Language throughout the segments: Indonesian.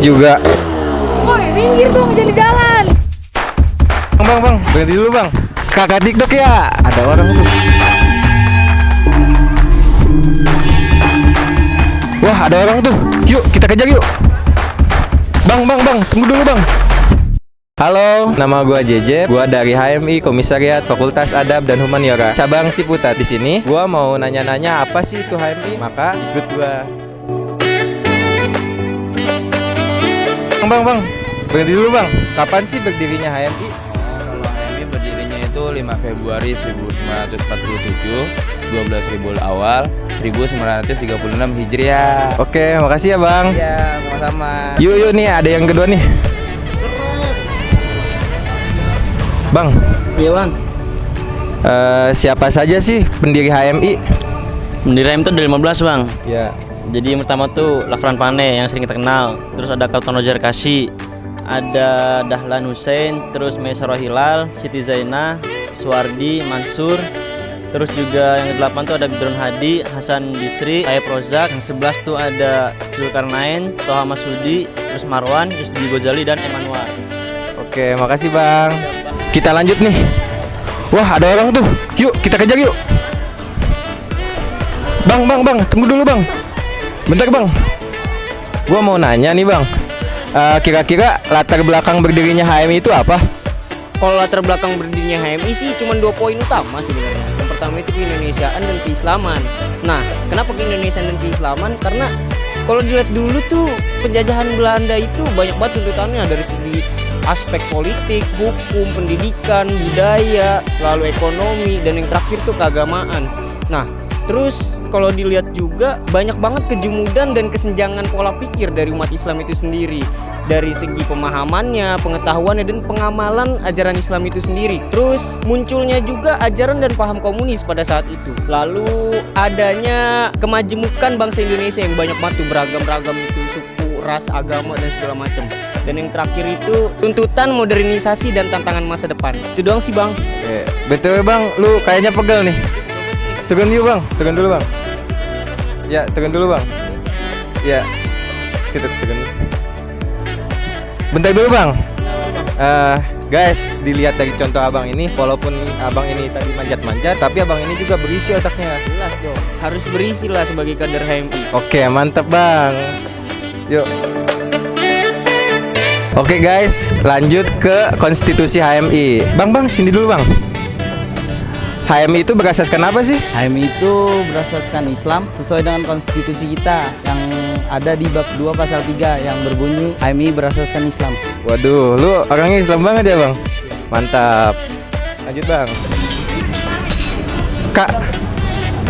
juga. Woi, minggir dong, jadi jalan. Bang, berhenti dulu bang. Kakak TikTok ya, ada orang tuh. Wah, ada orang tuh. Yuk, kita kejar yuk. Bang, tunggu dulu bang. Halo, nama gua JJ. Gua dari HMI Komisariat Fakultas Adab dan Humaniora cabang Ciputat. Di sini gua mau nanya-nanya apa sih itu HMI, maka ikut gua. Bang, berhenti dulu bang. Kapan sih berdirinya HMI? Kalau HMI berdirinya itu 5 Februari 1947, 12 Rabiul Awal 1936 Hijriah. Oke, makasih ya bang. Iya, sama-sama. Yuk nih, ada yang kedua nih. Bang. Iya bang. Siapa saja sih pendiri HMI? Pendiri HMI itu ada 15 bang. Ya. Jadi yang pertama tuh Lafran Pane yang sering kita kenal. Terus ada Kauton Roger Kasi, ada Dahlan Hussein, terus Maisarah Hilal, Siti Zainah, Suwardi, Mansur. Terus juga yang ke-8 tuh ada Bidron Hadi, Hasan Bisri, Ayep Rozak. Yang 11 tuh ada Zulkarnain, Toha Masudi, terus Marwan, Yusdi Gozali dan Emanuel. Oke, makasih bang. Kita lanjut nih. Wah, ada orang tuh. Yuk, kita kejar yuk. Bang, tunggu dulu bang. Bentar bang. Gua mau nanya nih bang. Kira-kira latar belakang berdirinya HMI itu apa? Kalau latar belakang berdirinya HMI sih cuma 2 poin utama sebenarnya. Yang pertama itu keindonesiaan dan keislaman. Nah, kenapa keindonesiaan dan keislaman? Karena kalau dilihat dulu tuh penjajahan Belanda itu banyak banget tuntutannya dari segi aspek politik, hukum, pendidikan, budaya, lalu ekonomi, dan yang terakhir tuh keagamaan. Nah, terus kalau dilihat juga banyak banget kejumudan dan kesenjangan pola pikir dari umat Islam itu sendiri. Dari segi pemahamannya, pengetahuannya, dan pengamalan ajaran Islam itu sendiri. Terus munculnya juga ajaran dan paham komunis pada saat itu. Lalu adanya kemajemukan bangsa Indonesia yang banyak banget tuh beragam-ragam itu, suku, ras, agama, dan segala macam. Dan yang terakhir itu tuntutan modernisasi dan tantangan masa depan. Itu doang sih bang. BTW bang, lu kayaknya pegel nih. Turun yuk bang, turun dulu bang. Ya, turun dulu bang. Ya, kita turun. Bentar dulu bang. Guys, dilihat dari contoh abang ini, walaupun abang ini tadi manjat-manjat, tapi abang ini juga berisi otaknya. Jelas dong, harus berisi lah sebagai kader HMI. Oke, mantep bang. Yuk. Oke guys, lanjut ke konstitusi HMI. Bang, sini dulu bang. HMI itu berasaskan apa sih? HMI itu berasaskan Islam sesuai dengan konstitusi kita yang ada di bab 2 pasal 3 yang berbunyi HMI berasaskan Islam. Waduh, lu orangnya Islam banget ya bang? Mantap. Lanjut bang. Kak,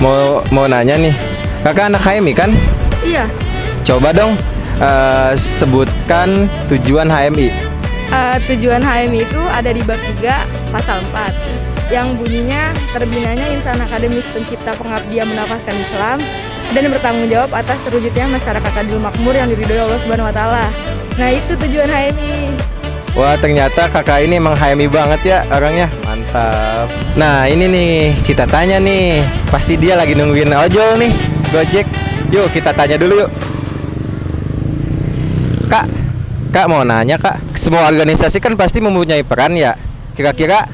mau nanya nih. Kakak anak HMI kan? Iya. Coba dong sebutkan tujuan HMI. Tujuan HMI itu ada di bab 3 pasal 4 yang bunyinya terbinanya insan akademis pencipta pengabdian menafaskan Islam dan bertanggung jawab atas terwujudnya masyarakat adil makmur yang diridhoi Allah Subhanahu wa taala. Nah, itu tujuan HMI. Wah, ternyata kakak ini emang HMI banget ya orangnya. Mantap. Nah, ini nih kita tanya nih. Pasti dia lagi nungguin ojol nih, Gojek. Yuk kita tanya dulu yuk. Kak mau nanya kak. Semua organisasi kan pasti mempunyai peran ya. Kira-kira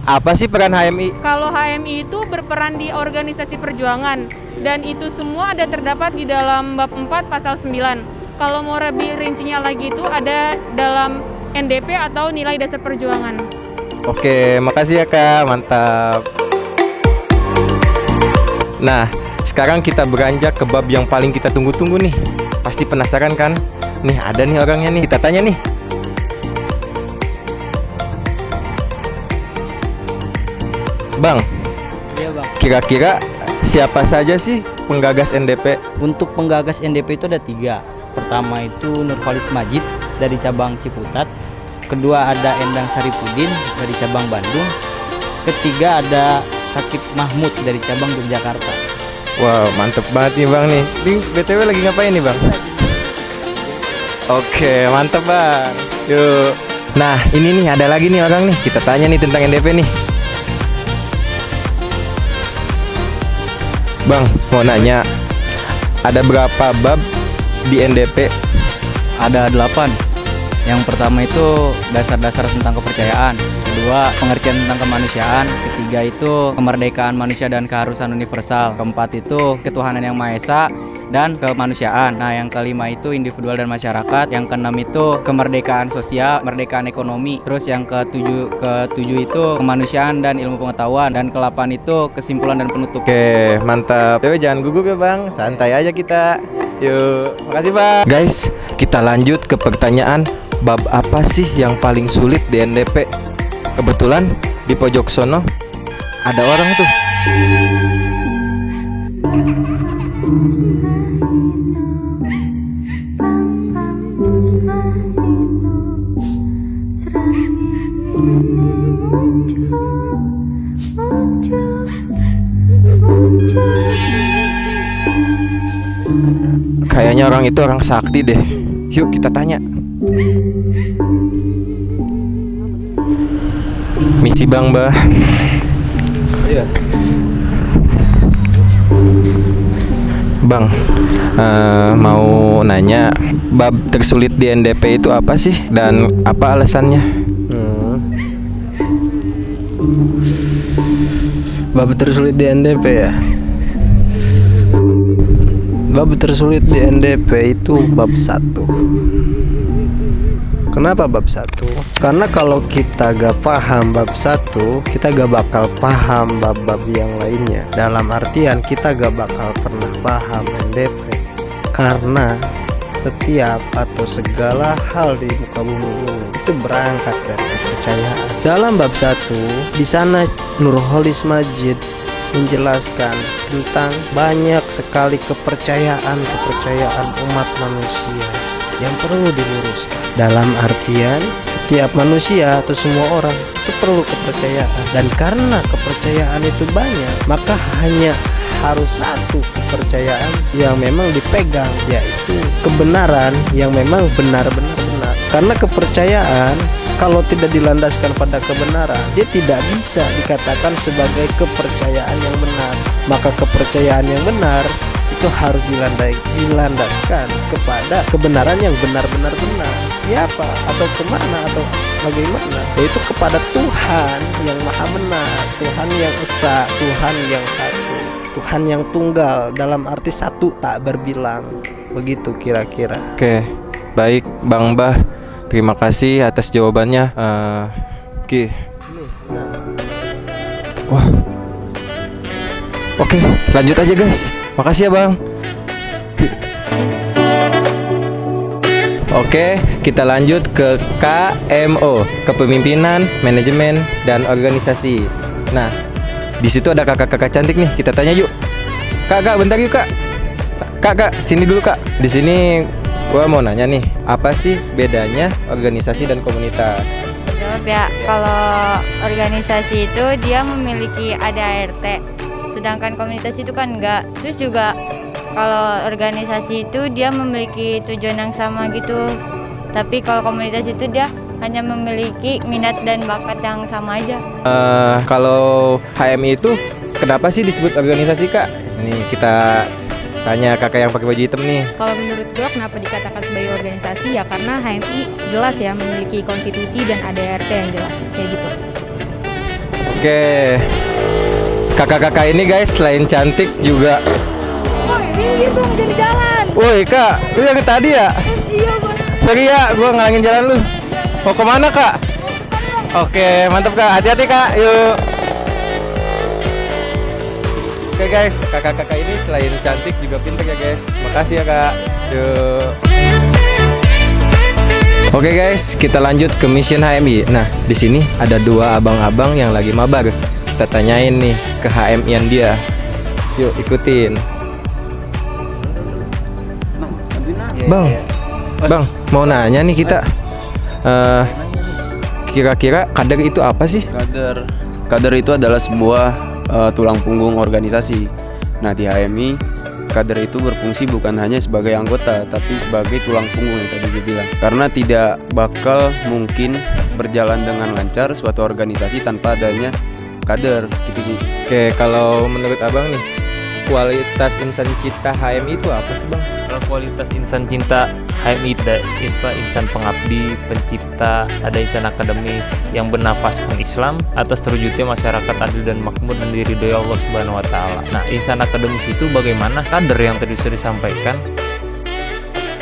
apa sih peran HMI? Kalau HMI itu berperan di organisasi perjuangan dan itu semua ada terdapat di dalam bab 4 pasal 9. Kalau mau lebih rincinya lagi itu ada dalam NDP atau nilai dasar perjuangan. Oke, makasih ya kak, mantap. Nah, sekarang kita beranjak ke bab yang paling kita tunggu-tunggu nih. Pasti penasaran kan? Nih ada nih orangnya nih, kita tanya nih. Bang, Iya bang. kira-kira siapa saja sih penggagas NDP? Untuk penggagas NDP itu ada 3. Pertama itu Nurholis Majid dari cabang Ciputat. Kedua ada Endang Saripudin dari cabang Bandung. Ketiga ada Sakib Mahmud dari cabang Yogyakarta. Wow, mantep banget nih bang nih. Ini BTW lagi ngapain nih bang? Oke, mantep bang. Yuk. Nah, ini nih ada lagi nih orang nih. Kita tanya nih tentang NDP nih. Bang, mau nanya, ada berapa bab di NDP? Ada 8. Yang pertama itu dasar-dasar tentang kepercayaan. Kedua, pengertian tentang kemanusiaan. Ketiga itu kemerdekaan manusia dan keharusan universal. Keempat itu ketuhanan yang Maha Esa dan kemanusiaan. Nah, yang kelima itu individual dan masyarakat. Yang keenam itu kemerdekaan sosial, kemerdekaan ekonomi. Terus yang ketujuh itu kemanusiaan dan ilmu pengetahuan. Dan ke-8 itu kesimpulan dan penutup. Oke, mantap. Tapi jangan gugup ya Bang, santai aja kita. Yuk, makasih Bang. Guys, kita lanjut ke pertanyaan. Bab apa sih yang paling sulit di NDP? Kebetulan di pojok sono ada orang tuh. Kayaknya orang itu orang sakti deh. Yuk kita tanya. Misi Bang, Bah. Iya. Bang, mau nanya, bab tersulit di NDP itu apa sih dan apa alasannya? Bab tersulit di NDP ya. Bab tersulit di NDP itu bab 1. Kenapa bab 1? Karena kalau kita gak paham bab 1, kita gak bakal paham bab-bab yang lainnya. Dalam artian kita gak bakal pernah paham NDP. Karena setiap atau segala hal di muka bumi ini itu berangkat dari kepercayaan. Dalam bab 1, di sana Nurholis Majid menjelaskan tentang banyak sekali kepercayaan umat manusia yang perlu diluruskan. Dalam artian setiap manusia atau semua orang itu perlu kepercayaan. Dan karena kepercayaan itu banyak, maka hanya harus satu kepercayaan yang memang dipegang, yaitu kebenaran yang memang benar-benar benar. Karena kepercayaan kalau tidak dilandaskan pada kebenaran, dia tidak bisa dikatakan sebagai kepercayaan yang benar. Maka kepercayaan yang benar itu harus dilandaskan kepada kebenaran yang benar-benar benar. Siapa atau kemana atau bagaimana? Yaitu kepada Tuhan yang maha benar, Tuhan yang esa, Tuhan yang satu, Tuhan yang tunggal, dalam arti satu tak berbilang. Begitu kira-kira. Oke, baik Bang Bah. Terima kasih atas jawabannya. Oke. Wah. Oke, lanjut aja guys. Makasih ya Bang. Oke, kita lanjut ke KMO, Kepemimpinan, Manajemen, dan Organisasi. Nah, di situ ada kakak-kakak cantik nih. Kita tanya yuk. Kak, bentar yuk kak. Kak, sini dulu kak. Di sini gua mau nanya nih, apa sih bedanya organisasi dan komunitas? Jawab ya, kalau organisasi itu dia memiliki ada ART, sedangkan komunitas itu kan enggak. Terus juga kalau organisasi itu dia memiliki tujuan yang sama gitu, tapi kalau komunitas itu dia hanya memiliki minat dan bakat yang sama aja. Kalau HMI itu kenapa sih disebut organisasi kak? Nih kita tanya kakak yang pakai baju hitam nih. Kalau menurut gua kenapa dikatakan sebagai organisasi ya karena HMI jelas ya memiliki konstitusi dan ada ART yang jelas kayak gitu. Oke, kakak-kakak ini guys selain cantik juga. Woi, minggir dong, jadi jalan. Woi kak, lu yang tadi ya? Iya, Bos. Sorry ya, gua ngalangin jalan lu. Mau kemana kak? Oke, mantap kak, hati-hati kak, yuk. Oke guys, kakak-kakak ini selain cantik juga pintar ya guys. Makasih ya kak. Yuk. Oke guys, kita lanjut ke mission HMI. Nah, di sini ada dua abang-abang yang lagi mabar. Kita tanyain nih ke HMI-an dia. Yuk ikutin. Bang, mau nanya nih kita. Kira-kira kader itu apa sih? Kader itu adalah sebuah tulang punggung organisasi. Nah, di HMI kader itu berfungsi bukan hanya sebagai anggota, tapi sebagai tulang punggung yang tadi gue bilang. Karena tidak bakal mungkin berjalan dengan lancar suatu organisasi tanpa adanya kader, gitu sih. Oke, kalau menurut abang nih, kualitas insan cinta HMI itu apa sih Bang? Kalau kualitas insan cinta HMI itu insan pengabdi, pencipta, ada insan akademis yang bernafaskan Islam atas terwujudnya masyarakat adil dan makmur dan diridhoi Allah Subhanahu wa taala. Nah, insan akademis itu bagaimana? Kader yang tadi sudah disampaikan,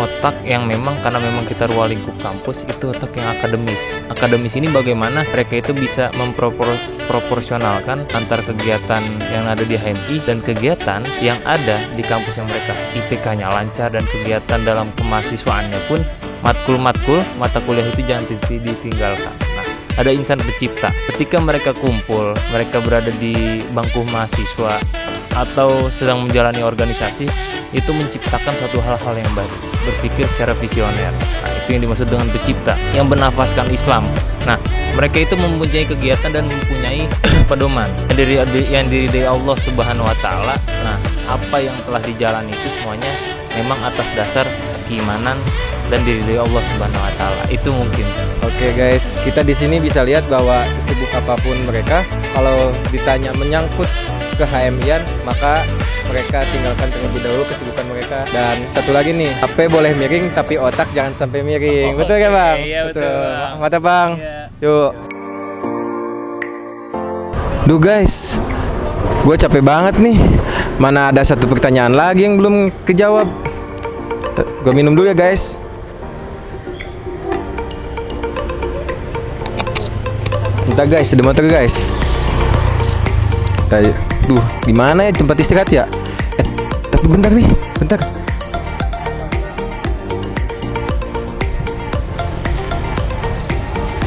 otak yang memang karena memang kita ruang lingkup kampus itu otak yang akademis. Akademis ini bagaimana mereka itu bisa memproporsionalkan antar kegiatan yang ada di HMI dan kegiatan yang ada di kampus yang mereka. IPK-nya lancar dan kegiatan dalam kemahasiswaannya pun matkul-matkul mata kuliah itu jangan ditinggalkan. Nah, ada insan pencipta. Ketika mereka kumpul, mereka berada di bangku mahasiswa atau sedang menjalani organisasi, itu menciptakan suatu hal-hal yang baru, berpikir secara visioner. Nah, itu yang dimaksud dengan pencipta, yang bernafaskan Islam. Nah, mereka itu mempunyai kegiatan dan mempunyai pedoman yang diridhai Allah Subhanahu wa taala. Nah, apa yang telah dijalani itu semuanya memang atas dasar keimanan dan diridhai Allah Subhanahu wa taala. Itu mungkin. Oke guys, kita di sini bisa lihat bahwa sesibuk apapun mereka, kalau ditanya menyangkut ke HMI-an, maka mereka tinggalkan terlebih dahulu kesibukan mereka. Dan satu lagi nih, HP boleh miring tapi otak jangan sampai miring. Betul kan Bang? Iya betul. Mata Bang. Iya. Yuk. Duh guys, gue capek banget nih. Mana ada satu pertanyaan lagi yang belum kejawab. Gue minum dulu ya guys. Bentar guys, ada motor guys. Duh, gimana ya tempat istirahat ya? Tapi bentar nih, bentar.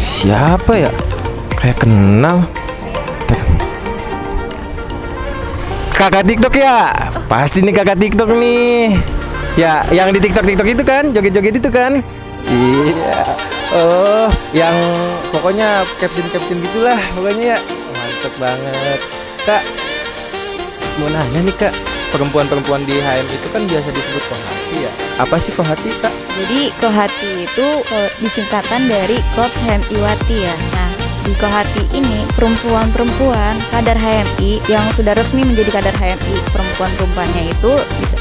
Siapa ya? Kayak kenal. Bentar. Kakak TikTok ya? Pasti nih kakak TikTok nih. Ya, yang di TikTok itu kan, joget-joget itu kan? Iya. Oh, yang pokoknya caption gitulah, pokoknya ya. Mantep banget. Kak, mau nanya nih Kak, perempuan-perempuan di HM itu kan biasa disebut kohati ya? Apa sih kohati Kak? Jadi kohati itu disingkatan dari Kop HMI Wati ya. Nah, di kohati ini perempuan-perempuan kadar HMI yang sudah resmi menjadi kadar HMI, perempuan-perempuannya itu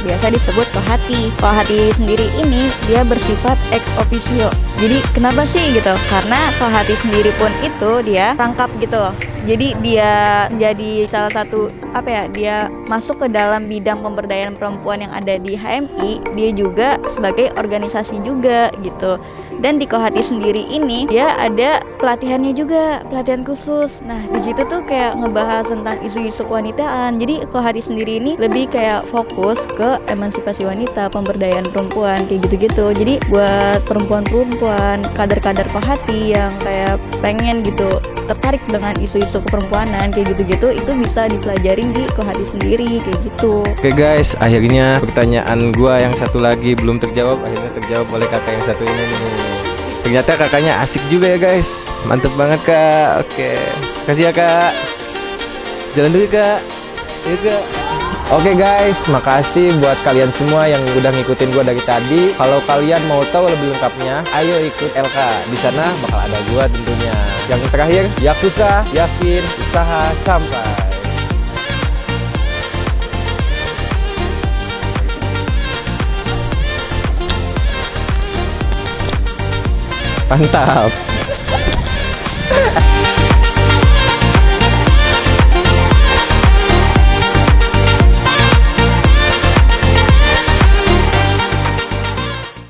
biasa disebut kohati. Kohati sendiri ini dia bersifat ex officio. Jadi kenapa sih gitu? Karena kohati sendiri pun itu dia rangkap gitu loh. Jadi dia jadi salah satu dia masuk ke dalam bidang pemberdayaan perempuan yang ada di HMI. Dia juga sebagai organisasi juga gitu. Dan di kohati sendiri ini dia ada pelatihannya juga, pelatihan khusus. Nah, di situ tuh kayak ngebahas tentang isu-isu kewanitaan. Jadi kohati sendiri ini lebih kayak fokus ke emansipasi wanita, pemberdayaan perempuan kayak gitu-gitu. Jadi buat perempuan-perempuan, kader-kader kohati yang kayak pengen gitu tertarik dengan isu-isu keperempuanan kayak gitu-gitu, itu bisa dipelajarin di kohati sendiri kayak gitu. Oke guys, akhirnya pertanyaan gua yang satu lagi belum terjawab, akhirnya terjawab oleh kakak yang satu ini nih. Ternyata kakaknya asik juga ya guys. Mantep banget Kak. Oke, kasih ya Kak. Jalan dulu Kak. Yuk Kak. Oke guys, makasih buat kalian semua yang udah ngikutin gua dari tadi. Kalau kalian mau tahu lebih lengkapnya, ayo ikut LK. Di sana bakal ada gua tentunya. Yang terakhir, Yakuza, yakin, usaha, sampai. Mantap.